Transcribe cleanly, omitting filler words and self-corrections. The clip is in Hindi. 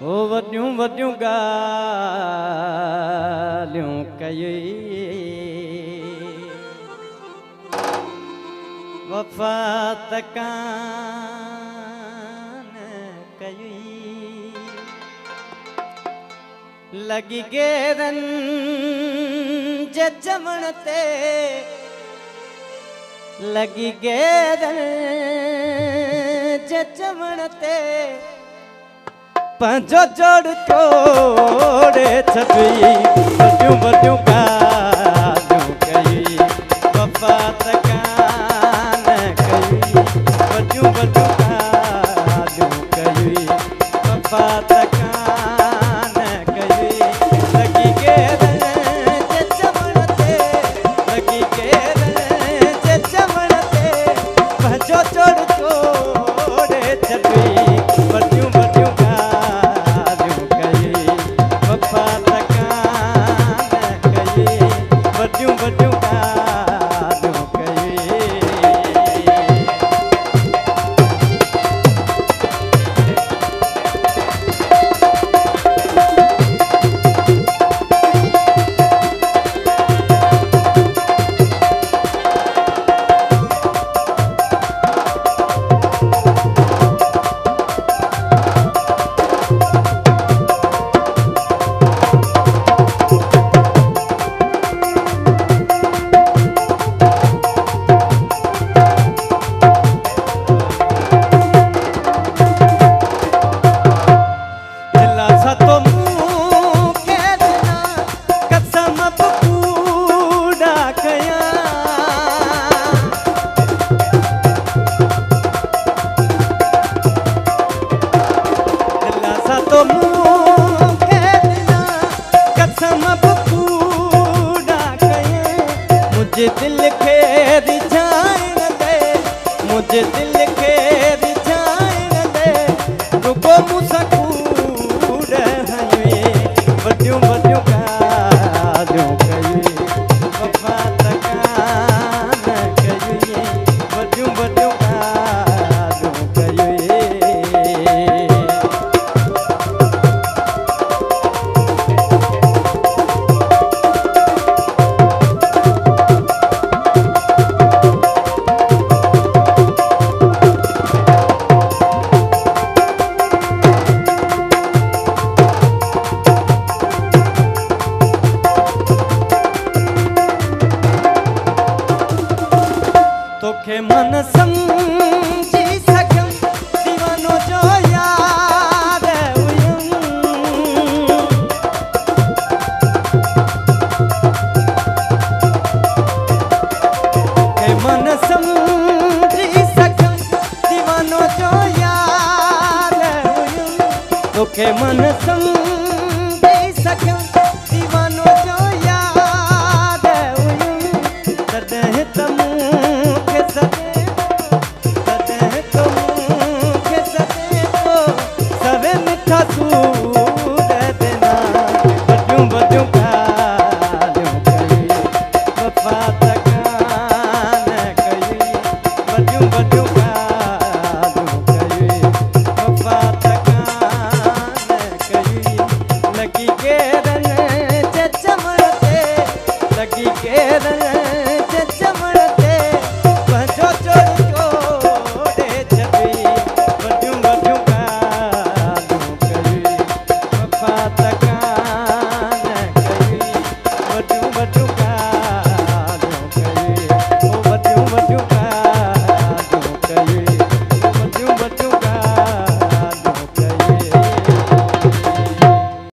ओ वड्यूं वड्यूं ॻाल्हियूं कई वफ़ा त कान कई लॻी गेरनि जे चवण ते लॻी गेरनि जे चवण ते पंहिंजो जोड़ तोड़े छॾी वॾियूं वॾियूं ॻाल्हियूं कई वफ़ा त कान कई वॾियूं वॾियूं ॻाल्हियूं कई वफ़ा त कान कई लॻी गेरनि जे चवण ते लॻी गेरनि जे चवण ते पंहिंजो जोड़ तोड़े छॾी वॾियूं वॾियूं वड्यूं वड्यूं ॻाल्हियूं कई मुझे दिल के रिझाइण दे मुझे दिल के रिझाइण दे रुगो मूंसां कूड़ हंई वॾियूं वॾियूं ॻाल्हियूं कई वफ़ा त कान कई वॾियूं वॾियूं ॻाल्हियूं कई तोखे मन समझी सघम दीवानो जो यार हुयम तोखे मन समझी सघम दीवानो जो यार हुयम तोखे मन समझी सघम दीवानो जो यार हुयम तॾहिं त वॾियूं ॻाल्हियूं कई वफ़ा त कान कई वॾियूं वॾियूं ॻाल्हियूं कई वफ़ा त कान कई लॻी गेरनि जे चवण ते लॻी गेरनि जे चवण ते पंहिंजो जोड़ तोड़े छॾी वॾियूं वॾियूं ॻाल्हियूं कई वफ़ा त वड्यूं वड्यूं